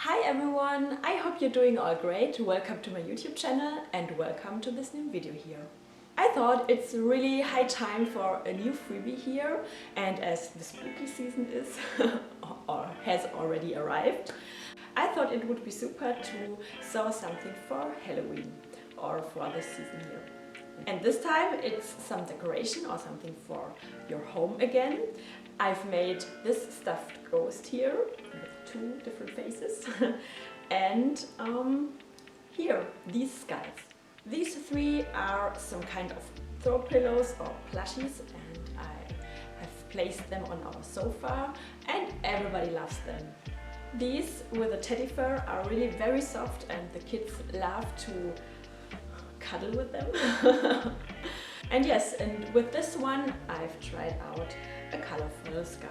Hi everyone, I hope you're doing all great. Welcome to my YouTube channel and welcome to this new video here. I thought it's really high time for a new freebie here, and as the spooky season is or has already arrived, I thought it would be super to sew something for Halloween or for this season here. And this time it's some decoration or something for your home again. I've made this stuffed ghost here with two different faces and here, these skulls. These three are some kind of throw pillows or plushies, and I have placed them on our sofa and everybody loves them. These with the teddy fur are really very soft and the kids love to cuddle with them. And yes, and with this one I've tried out a colorful skull.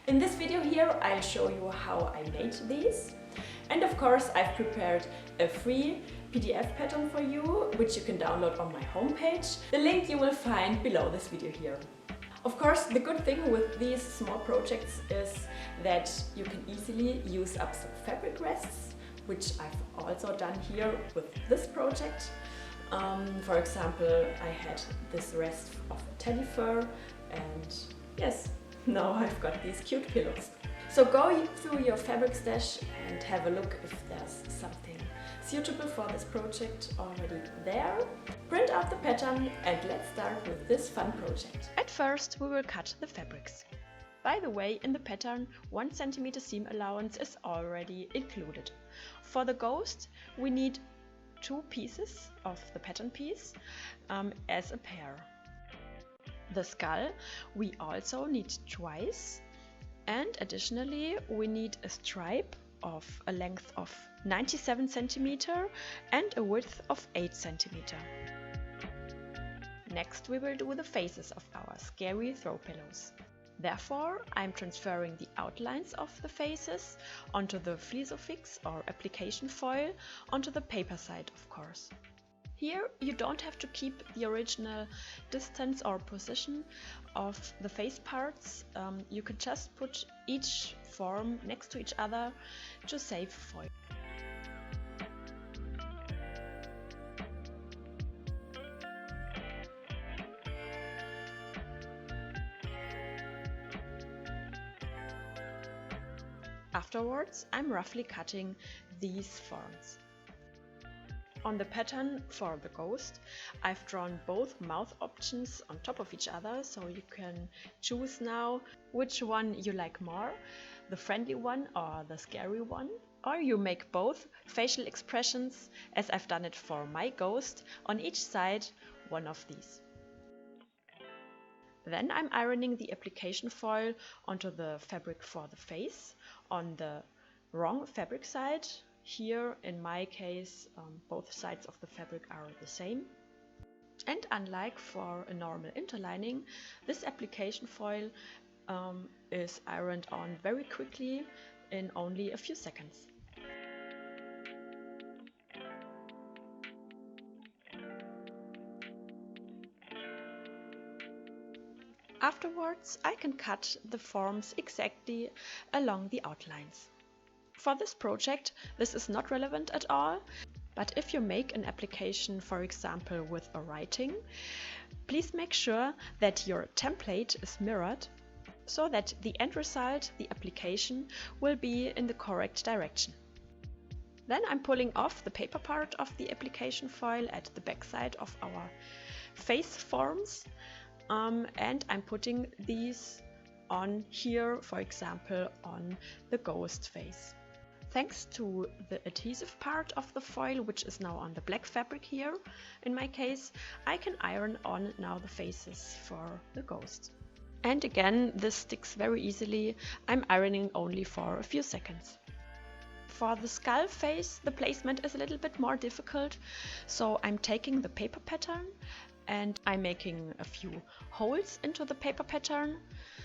In this video here I'll show you how I made these. And of course I've prepared a free PDF pattern for you, which you can download on my homepage. The link you will find below this video here. Of course, the good thing with these small projects is that you can easily use up some fabric rests, which I've also done here with this project. For example, I had this rest of teddy fur, and yes, now I've got these cute pillows. So go through your fabric stash and have a look if there's something suitable for this project already there. Print out the pattern and let's start with this fun project. At first we will cut the fabrics. By the way, in the pattern 1 cm seam allowance is already included. For the ghost we need 2 pieces of the pattern piece as a pair. The skull we also need twice, and additionally we need a stripe of a length of 97 cm and a width of 8 cm. Next we will do the faces of our scary throw pillows. Therefore, I'm transferring the outlines of the faces onto the Flisofix or application foil onto the paper side, of course. Here you don't have to keep the original distance or position of the face parts. You can just put each form next to each other to save foil. Afterwards, I'm roughly cutting these forms. On the pattern for the ghost, I've drawn both mouth options on top of each other, so you can choose now which one you like more, the friendly one or the scary one. Or you make both facial expressions, as I've done it for my ghost, on each side one of these. Then I'm ironing the application foil onto the fabric for the face on the wrong fabric side. Here, in my case, both sides of the fabric are the same. And unlike for a normal interlining, this application foil is ironed on very quickly in only a few seconds. Afterwards, I can cut the forms exactly along the outlines. For this project, this is not relevant at all, but if you make an application, for example, with a writing, please make sure that your template is mirrored so that the end result, the application, will be in the correct direction. Then I'm pulling off the paper part of the application foil at the back side of our face forms. And I'm putting these on here, for example, on the ghost face. Thanks to the adhesive part of the foil, which is now on the black fabric here, in my case, I can iron on now the faces for the ghost. And again, this sticks very easily. I'm ironing only for a few seconds. For the skull face, the placement is a little bit more difficult, so I'm taking the paper pattern and I'm making a few holes into the paper pattern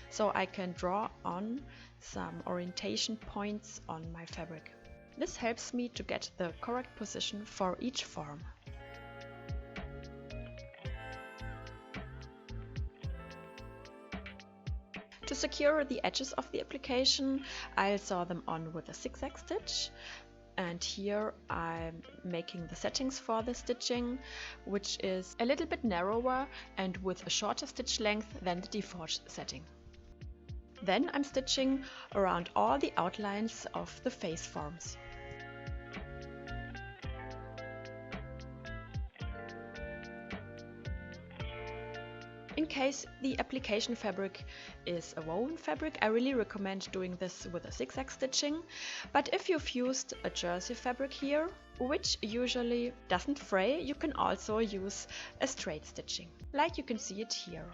so I can draw on some orientation points on my fabric. This helps me to get the correct position for each form. To secure the edges of the application, I'll sew them on with a zigzag stitch, and here I'm making the settings for the stitching, which is a little bit narrower and with a shorter stitch length than the default setting. Then I'm stitching around all the outlines of the face forms. In case the application fabric is a woven fabric, I really recommend doing this with a zigzag stitching. But if you've used a jersey fabric here, which usually doesn't fray, you can also use a straight stitching, like you can see it here.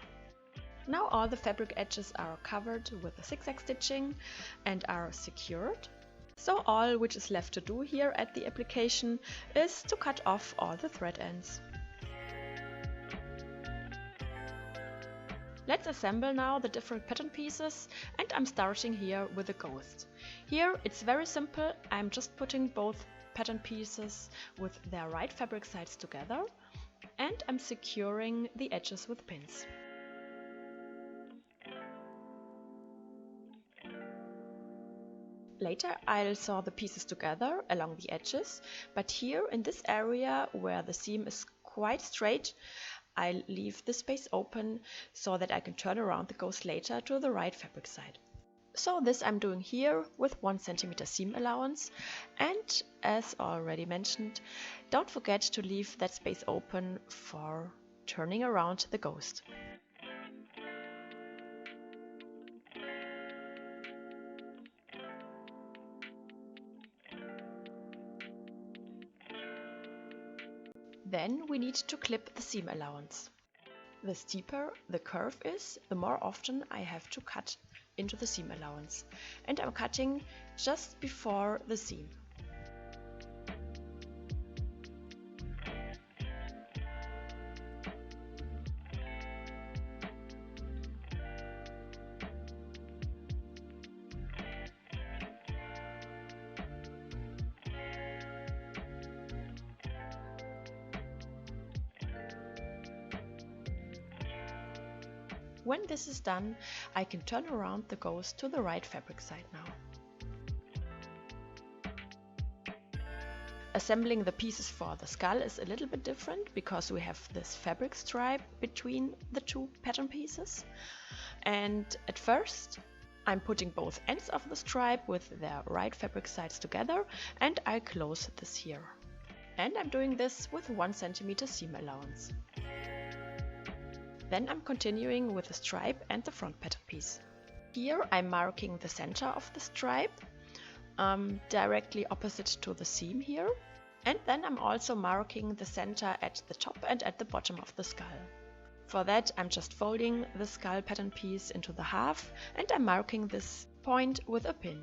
Now all the fabric edges are covered with a zigzag stitching and are secured. So all which is left to do here at the application is to cut off all the thread ends. Let's assemble now the different pattern pieces, and I'm starting here with a ghost. Here it's very simple, I'm just putting both pattern pieces with their right fabric sides together, and I'm securing the edges with pins. Later I'll sew the pieces together along the edges, but here in this area where the seam is quite straight, I'll leave the space open so that I can turn around the ghost later to the right fabric side. So this I'm doing here with 1 cm seam allowance, and as already mentioned, don't forget to leave that space open for turning around the ghost. Then we need to clip the seam allowance. The steeper the curve is, the more often I have to cut into the seam allowance. And I'm cutting just before the seam. When this is done, I can turn around the ghost to the right fabric side now. Assembling the pieces for the skull is a little bit different because we have this fabric stripe between the two pattern pieces. And at first, I'm putting both ends of the stripe with their right fabric sides together, and I close this here. And I'm doing this with 1 cm seam allowance. Then I'm continuing with the stripe and the front pattern piece. Here I'm marking the center of the stripe, directly opposite to the seam here. And then I'm also marking the center at the top and at the bottom of the skull. For that I'm just folding the skull pattern piece into the half, and I'm marking this point with a pin.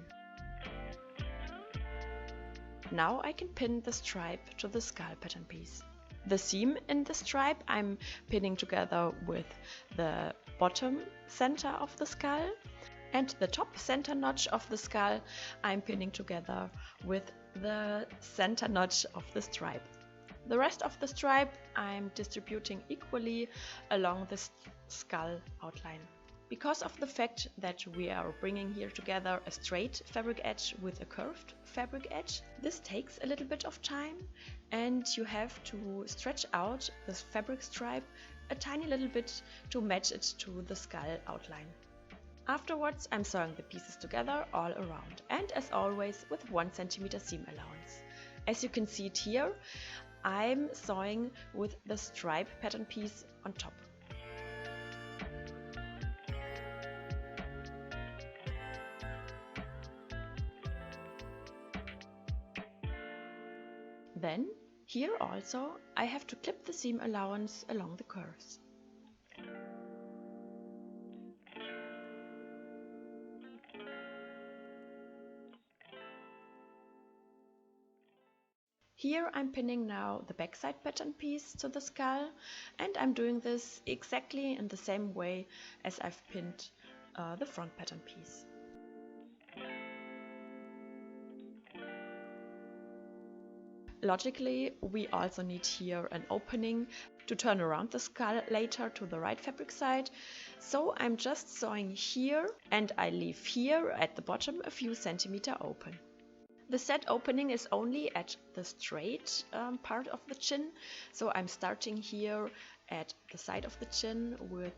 Now I can pin the stripe to the skull pattern piece. The seam in the stripe I'm pinning together with the bottom center of the skull, and the top center notch of the skull I'm pinning together with the center notch of the stripe. The rest of the stripe I'm distributing equally along the skull outline. Because of the fact that we are bringing here together a straight fabric edge with a curved fabric edge, this takes a little bit of time, and you have to stretch out this fabric stripe a tiny little bit to match it to the skull outline. Afterwards I'm sewing the pieces together all around, and as always with 1 cm seam allowance. As you can see it here, I'm sewing with the stripe pattern piece on top. Then, here also, I have to clip the seam allowance along the curves. Here I'm pinning now the backside pattern piece to the skull, and I'm doing this exactly in the same way as I've pinned the front pattern piece. Logically, we also need here an opening to turn around the skull later to the right fabric side, so I'm just sewing here, and I leave here at the bottom a few centimeters open. The set opening is only at the straight part of the chin, so I'm starting here at the side of the chin with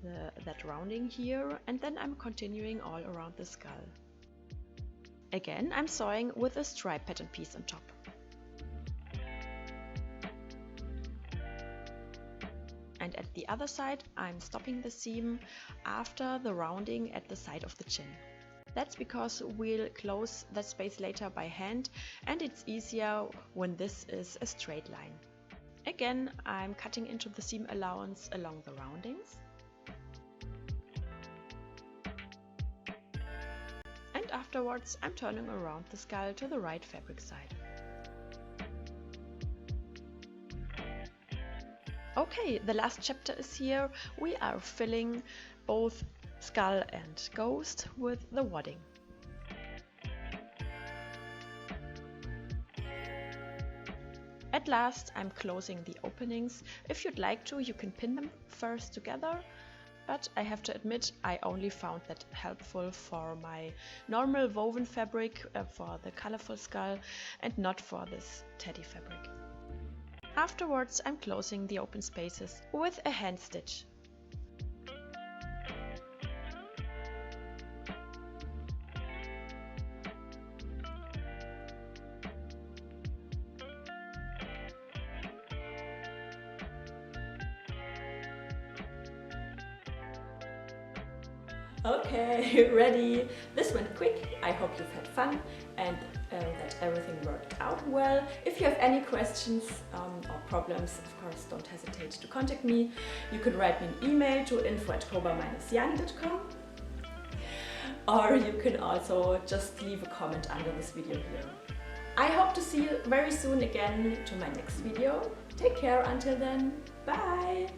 that rounding here, and then I'm continuing all around the skull. Again, I'm sewing with a stripe pattern piece on top. And at the other side, I'm stopping the seam after the rounding at the side of the chin. That's because we'll close that space later by hand, and it's easier when this is a straight line. Again, I'm cutting into the seam allowance along the roundings. And afterwards, I'm turning around the skull to the right fabric side. Okay, the last chapter is here. We are filling both skull and ghost with the wadding. At last, I'm closing the openings. If you'd like to, you can pin them first together, but I have to admit I only found that helpful for my normal woven fabric for the colorful skull and not for this teddy fabric. Afterwards, I'm closing the open spaces with a hand stitch. Okay, ready! This went quick. I hope you've had fun and that everything worked out well. If you have any questions or problems, of course, don't hesitate to contact me. You could write me an email to info@Koba.Siani.com, or you can also just leave a comment under this video here. I hope to see you very soon again to my next video. Take care until then. Bye!